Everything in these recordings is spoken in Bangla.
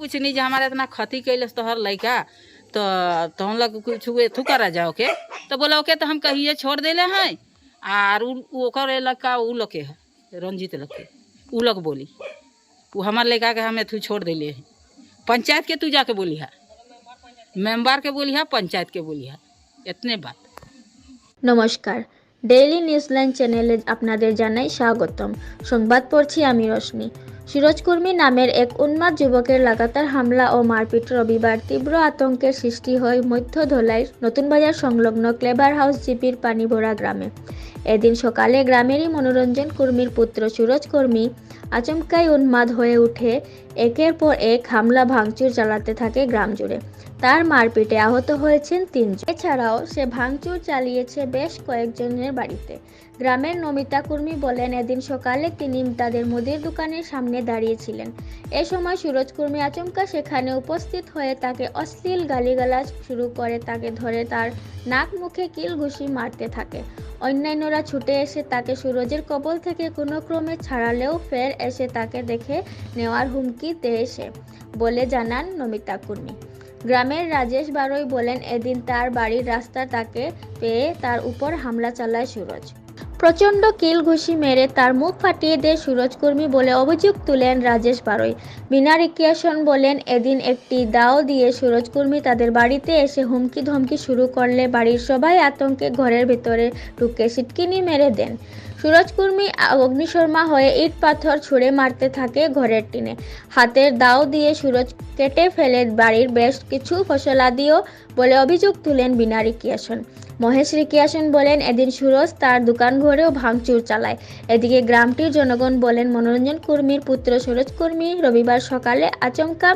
कुछ नहीं जो हमारा इतना क्षति कैलस तोहर लड़का तो हम लोग कुछ एथू करा जाओ के तो बोला ओके तो हम कहिए छोड़ देले हैं और ओकर लड़का उ लोग के है रंजीत लोग के उ लोग बोली वो हमारे लड़का के हम एथू छोड़ देले हैं। पंचायत के तू जाके बोली है, मेंबर के बोली है, पंचायत के बोली है, इतने बात। নমস্কার, ডেইলি নিউজলাইন চ্যানেলে আপনাদের জানাই স্বাগতম। সংবাদ পড়ছি আমি রশনি। সুরজকর্মী নামের এক উন্মাদ যুবকের লাগাতার হামলা ও মারপিট রবিবার তীব্র আতঙ্কের সৃষ্টি হয় মধ্য ধলাইর নতুন বাজার সংলগ্ন ক্লেবার হাউস জিপির পানিভরা গ্রামে। এদিন সকালে গ্রামেরই মনোরঞ্জন কর্মীর পুত্র সুরজ কর্মী আচমকাই উন্মাদ হয়ে উঠে একের পর এক হামলা ভাঙচুর চালাতে থাকে গ্রাম জুড়ে। তার মারপিটে আহত হয়েছেন ৩ জন। এছাড়াও সে ভাঙচুর চালিয়েছে বেশ কয়েকজনের বাড়িতে। গ্রামের নমিতা কর্মী বলেন, এদিন সকালে তিনি তাদের মুদির দোকানের সামনে দাঁড়িয়েছিলেন। এ সময় সুরজ কর্মী আচমকা সেখানে উপস্থিত হয়ে তাকে অশ্লীল গালিগালাজ শুরু করে, তাকে ধরে তার নাক মুখে কিল ঘুষি মারতে থাকে। অন্যান্যরা ছুটে এসে তাকে সুরজের কবল থেকে কোনো ক্রমে ছাড়ালেও ফের এসে তাকে দেখে নেওয়ার হুমকি দেয় সে বলে জানান নমিতা কর্মী। গ্রামের রাজেশ বারোই বলেন, এদিন তার বাড়ির রাস্তা তাকে পেয়ে তার উপর হামলা চালায় সুরজ। প্রচণ্ড কিল ঘুষি মেরে তার মুখ ফাটিয়ে দেয় সুরজ কর্মী বলে অভিযোগ তুলেন রাজেশ বারোই। বিনা রিক্রিয়েশন বলেন, এদিন একটি দাও দিয়ে সুরজ কর্মী তাদের বাড়িতে এসে হুমকি ধমকি শুরু করলে বাড়ির সবাই আতঙ্কে ঘরের ভেতরে ঢুকে সিটকিনি মেরে দেন। সুরজ কর্মী অগ্নিশর্মা হয়ে ইট পাথর ছুঁড়ে মারতে থাকে ঘরের টিনে। হাতের দাও দিয়ে সুরজ কেটে ফেলে বাড়ির বেশ কিছু ফসলাদিও বলে অভিযোগ তুলেন বিনা রিক্রিয়েশন। মহেশ রিক্রিয়েশন বলেন, এদিন সুরজ তার দোকান ঘরেও ভাঙচুর চালায়। এদিকে গ্রামটির জনগণ বলেন, মনোরঞ্জন কর্মীর পুত্র সুরজ কর্মী রবিবার সকালে আচমকা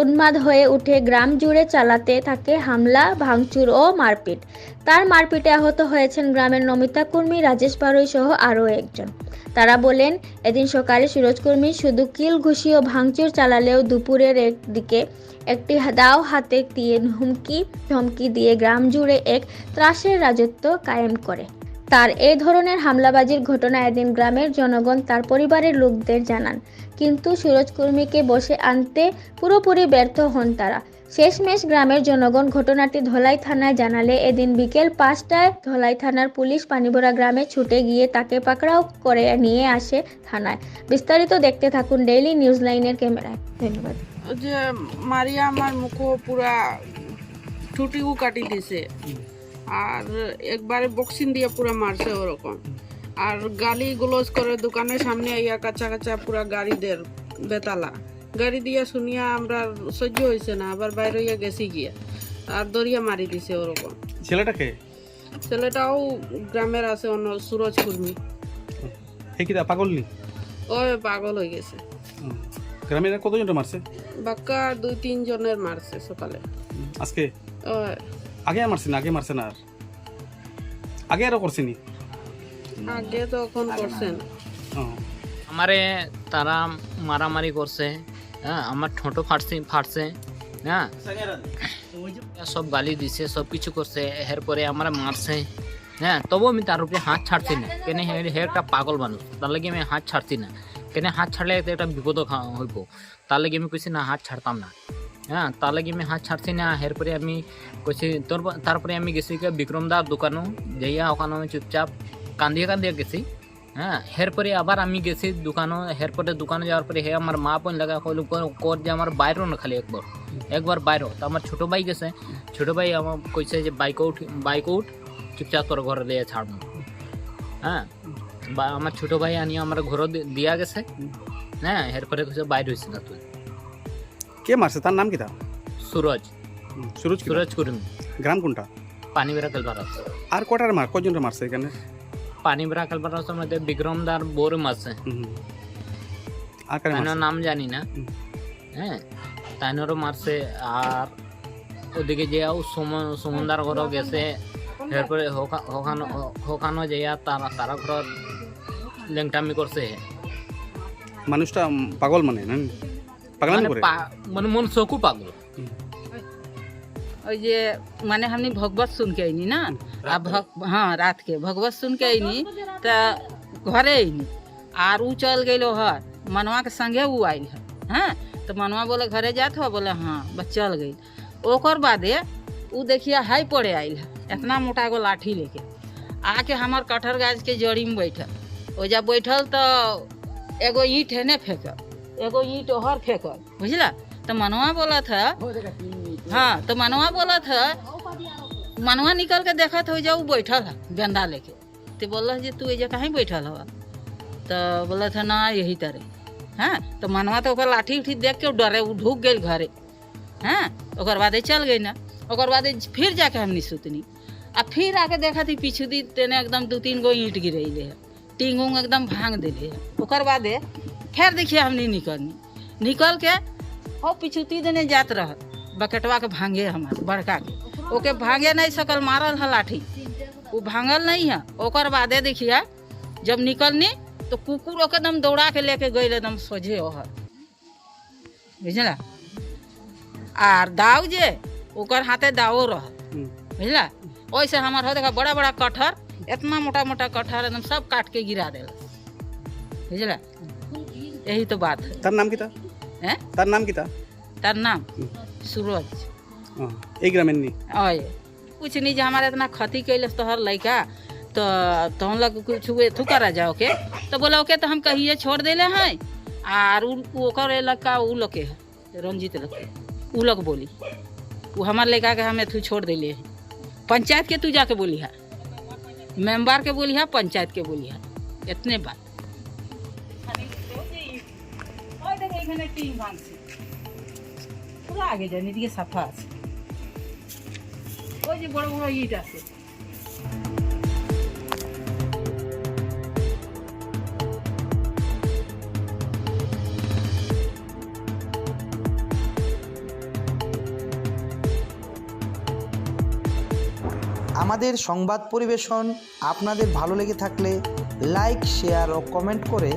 উন্মাদ হয়ে উঠে গ্রাম জুড়ে চালাতে থাকে হামলা, ভাঙচুর ও মারপিট। তার মারপিটে আহত হয়েছেন গ্রামের নমিতা কর্মী, রাজেশ বারোই সহ আরও একজন। তারা বলেন, এদিন সকালে সুরজ কর্মী শুধু কিল ঘুষি ও ভাঙচুর চালালেও দুপুরের দিকে একটি দাও হাতে দিয়ে হুমকি ধমকি দিয়ে গ্রাম জুড়ে এক ত্রাসের রাজত্ব কায়েম করে। তার এই ধরনের হামলাবাজির ঘটনা এদিন গ্রামের জনগণ তার পরিবারের লোকদের জানান, কিন্তু সুরজ কর্মীকে বসে আনতে পুরোপুরি ব্যর্থ হন তারা। শেষমেশ গ্রামের জনগণ ঘটনাটি ধলাই থানায় জানালে এদিন বিকেল ৫টায় ধলাই থানার পুলিশ পানিভরা গ্রামে ছুটে গিয়ে তাকে পাকড়াও করে নিয়ে আসে থানায়। বিস্তারিত দেখতে থাকুন ডেইলি নিউজ লাইনের ক্যামেরায়। ধন্যবাদ। যে মারিয়া আমার মুখো পুরা ঠুটিও কাটি দিছে আর একবারে বক্সিং দিয়ে পুরা মারছে ওরকম, আর গালি গুলোজ করে দোকানের সামনে আইয়া কাঁচা কাঁচা পুরা গাড়িদের বেতালা গাড়ি দিয়া শুনিয়া আমরা সহ্য হয়েছে না, আবার বাইরে হইয়া গেছি গিয়া আর দরিয়া মারি দিছে ওরকম। ছেলেটাকে? ছেলেটাও গ্রামের আছে, অন্য সুরজ কর্মী। পাগল নি? ওই পাগল হয়ে গেছে। গ্রামের কতজন মারছে? বাক্কা ২-৩ জনের মারছে সকালে। আজকে? আগে মারছে না? আগে মারছে না? আর আগে আরো করছে নি? আগে তো এখন করছে না। আমারে তারা মারামারি করছে, হ্যাঁ, আমার ঠোঁটো ফাটছে, হ্যাঁ, সব গালি দিছে, সব কিছু করছে, এরপরে আমার মারছে, হ্যাঁ, তবু আমি তার উপরে হাত ছাড়ছি না। কেন হে একটা পাগল মানুষ, তার লাগে আমি হাত ছাড়ছি না। কেন হাত ছাড়লে একটা বিপদ হইব, তার লাগে আমি কইছি না হাত ছাড়তাম না, হ্যাঁ, তার লাগে আমি হাত ছাড়ছি না। এরপরে আমি কইছি তারপরে আমি গেছি বিক্রমদার দোকানও যাইয়া, ওখানে আমি চুপচাপ কান্দিয়ে গেছি, হ্যাঁ। এরপরে আবার আমি গেছি দোকানও, এরপরে দোকানে যাওয়ার পরে হে আমার মা বোন লাগা হইল কর যে আমার বাইরেও না, খালি একবার বাইরেও। তো আমার ছোটো ভাই গেছে, ছোটো ভাই আমার কইছে যে বাইক উঠ চুপচাপ তোর ঘরে দিয়ে ছাড়বো, হ্যাঁ। বা আমার ছোটো ভাই আনিয়ে আমার ঘরও দিয়া গেছে, হ্যাঁ। এরপরে কইছে বাইরে হয়েছে না তুই। কে মারছে? তার নাম কি? সুরজ কর্মী। গ্রাম কোনটা? পানিবেড়া কেলবারাস। আর কটার কজনের মারছে এখানে? পানিবেড়া কেলবারাসের মধ্যে বিক্রমদার বোর মারছে, আর নাম জানি না, হ্যাঁ, তাইনেরও মারছে। আর ওদিকে যে সুমনদার ঘরও গেছে, এরপরে হোকানো যাইয়া তারা ঘর লেংটামি করছে। মানুষটা পাগল মানে মানে মন চকু পাগল। ওই যে মানে हमने भगवत सुन के आईनी ना, हाँ रात के भगवत सुन के आईनी तो घरे आईनी और ऊ चल गई हर मनवा के संगे ऊ आयल है, हाँ तो मनवा बोले घरे जात हो, बोले हाँ, बस चल गई। ओकर बादे उ देखिए हाई पड़े आइल है, इतना मोटा एगो लाठी लेके आके हमार कटहर गाछ के जड़ी में बैठल। ओ जब बैठल तो एगो ईंट है ने फेंकल, एगो ईंट ओहर फेंकल, बुझला। तो मनवा बोला था, हाँ, तो मनवा बोला था, मनवा निकल के देखा था जा बैठल है बेंदा लेके। तो बोला जी तू एजा कहीं बैठल हवा? तो बोला था ना यही तरह। हाँ, तो मनवा तो ओकर लाठी उठी देख के डरे, उ ढुक गई घरे। हाँ, ओकर बाद चल गई ना। ओकर बाद फिर जाके हमनी सुतनी, आ फिर आके देखा थी पीछू दी तेने एकदम 2-3 गो ईंट गिरैले है, टींग उंग एकदम भांग दिले है। ओकर बाद फिर देखिए हमनी निकल के हो पीछूती देने जात रह बकेटवा के भांगे हमार बड़का के, ओके भांगे नहीं सकल, मारल है लाठी, वो भांगल नहीं है। ओकर बादे देखिए जब निकलनी तो कुकुर ओके एकदम दौड़ा के लेके गई एकदम सोझे ओहर, बुझला। आर दाव जे ओकर हाथे दावो रह, बुझला। वैसे हमार हो देखा बड़ा बड़ा कटहर, इतना मोटा मोटा कटहर एकदम सब काट के गिरा देला, बुझला। यही तो बात है। तार नाम की था? हैं? तार नाम की था? तार नाम सूरज। एक ग्रामीण नहीं ओए कुछ नहीं, जो हमारे इतना क्षति कैलस तोहर लड़का, तो हम लोग कुछ थू करा जाओ के। तो बोला ओके तो हम कहिए छोड़ देले हैं। और ओकर लड़का उ लोग के है, रंजीत लोग के, उ लोग बोली वो हमारे लड़का के हम एथू छोड़ देले हैं। पंचायत के तू जाके बोली है, मेंबर के बोली है, पंचायत के बोली है, इतने बात। पूरा आगे जाने दिए सफा আছে, ওই যে বড় বড় ইট আছে। আমাদের সংবাদ পরিবেশন আপনাদের ভালো লেগে থাকলে লাইক, শেয়ার ও কমেন্ট করে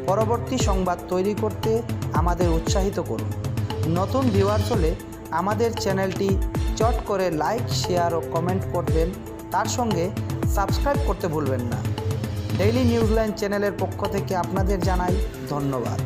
পরবর্তী সংবাদ তৈরি করতে আমাদের উৎসাহিত করুন। নতুন ভিউয়ার্স হলে আমাদের চ্যানেলটি চট করে লাইক, শেয়ার ও কমেন্ট করবেন, তার সঙ্গে সাবস্ক্রাইব করতে ভুলবেন না। ডেইলি নিউজল্যান্ড চ্যানেলের পক্ষ থেকে আপনাদের জানাই ধন্যবাদ।